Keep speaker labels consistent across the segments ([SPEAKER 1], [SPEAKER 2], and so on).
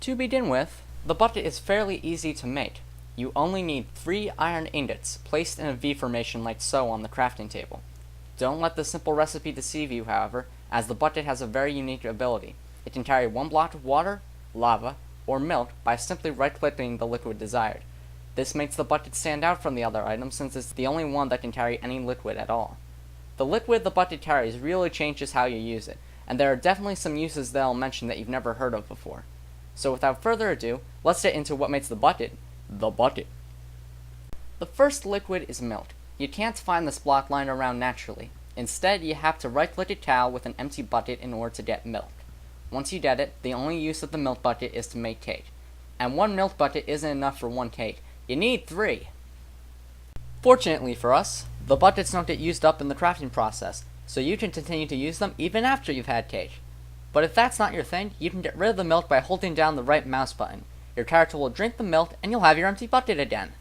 [SPEAKER 1] To begin with, the bucket is fairly easy to make. You only need 3 iron ingots placed in a V formation like so on the crafting table. Don't let the simple recipe deceive you, however, as the bucket has a very unique ability. It can carry 1 block of water, lava, or milk by simply right-clicking the liquid desired. This makes the bucket stand out from the other items since it's the only one that can carry any liquid at all. The liquid the bucket carries really changes how you use it, and there are definitely some uses that I'll mention that you've never heard of before. So without further ado, let's get into what makes the bucket. The first liquid is milk. You can't find this block lying around naturally. Instead, you have to right-click a cow with an empty bucket in order to get milk. Once you get it, the only use of the milk bucket is to make cake. And 1 milk bucket isn't enough for 1 cake. You need 3. Fortunately for us, the buckets don't get used up in the crafting process, so you can continue to use them even after you've had cake. But if that's not your thing, you can get rid of the milk by holding down the right mouse button. Your character will drink the milk and you'll have your empty bucket again.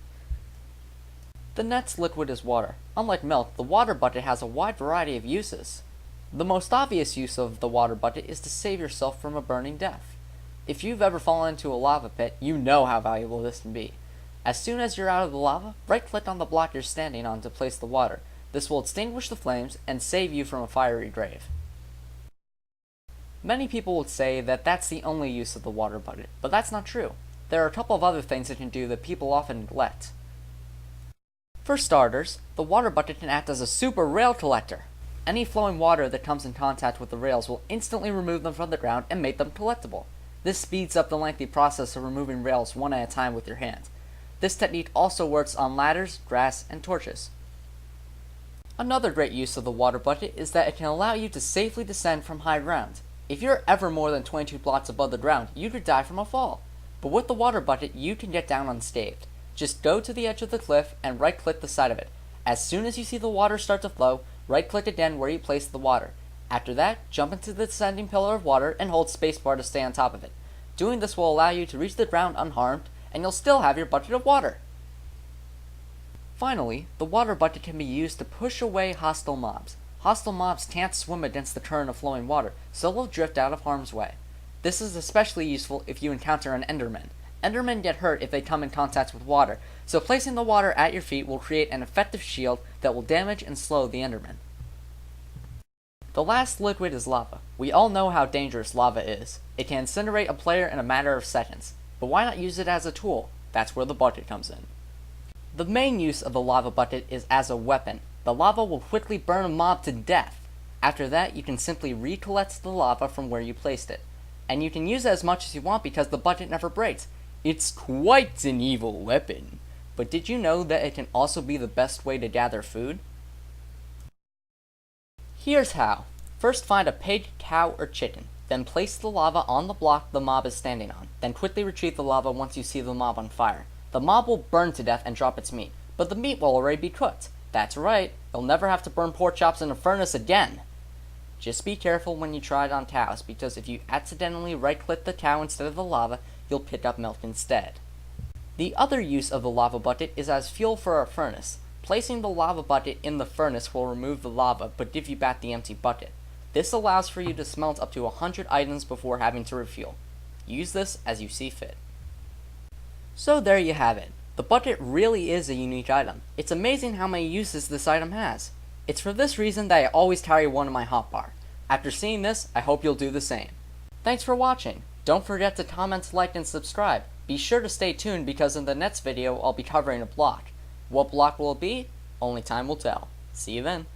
[SPEAKER 1] The next liquid is water. Unlike milk, the water bucket has a wide variety of uses. The most obvious use of the water bucket is to save yourself from a burning death. If you've ever fallen into a lava pit, you know how valuable this can be. As soon as you're out of the lava, right-click on the block you're standing on to place the water. This will extinguish the flames and save you from a fiery grave. Many people would say that that's the only use of the water bucket, but that's not true. There are a couple of other things it can do that people often neglect. For starters, the water bucket can act as a super rail collector. Any flowing water that comes in contact with the rails will instantly remove them from the ground and make them collectible. This speeds up the lengthy process of removing rails one at a time with your hands. This technique also works on ladders, grass, and torches. Another great use of the water bucket is that it can allow you to safely descend from high ground. If you're ever more than 22 blocks above the ground, you could die from a fall. But with the water bucket, you can get down unscathed. Just go to the edge of the cliff and right-click the side of it. As soon as you see the water start to flow, right-click again where you placed the water. After that, jump into the descending pillar of water and hold spacebar to stay on top of it. Doing this will allow you to reach the ground unharmed, and you'll still have your bucket of water. Finally, the water bucket can be used to push away hostile mobs. Hostile mobs can't swim against the current of flowing water, so they'll drift out of harm's way. This is especially useful if you encounter an Enderman. Endermen get hurt if they come in contact with water, so placing the water at your feet will create an effective shield that will damage and slow the Enderman. The last liquid is lava. We all know how dangerous lava is. It can incinerate a player in a matter of seconds. But why not use it as a tool? That's where the bucket comes in. The main use of the lava bucket is as a weapon. The lava will quickly burn a mob to death. After that, you can simply recollect the lava from where you placed it. And you can use it as much as you want because the bucket never breaks. It's quite an evil weapon. But did you know that it can also be the best way to gather food? Here's how. First find a pig, cow, or chicken. Then place the lava on the block the mob is standing on. Then quickly retrieve the lava once you see the mob on fire. The mob will burn to death and drop its meat, but the meat will already be cooked. That's right, you'll never have to burn pork chops in a furnace again. Just be careful when you try it on cows, because if you accidentally right-click the cow instead of the lava, you'll pick up milk instead. The other use of the lava bucket is as fuel for a furnace. Placing the lava bucket in the furnace will remove the lava, but give you back the empty bucket. This allows for you to smelt up to 100 items before having to refuel. Use this as you see fit. So there you have it. The bucket really is a unique item. It's amazing how many uses this item has. It's for this reason that I always carry one in my hotbar. After seeing this, I hope you'll do the same. Thanks for watching. Don't forget to comment, like, and subscribe. Be sure to stay tuned because in the next video I'll be covering a block. What block will it be? Only time will tell. See you then.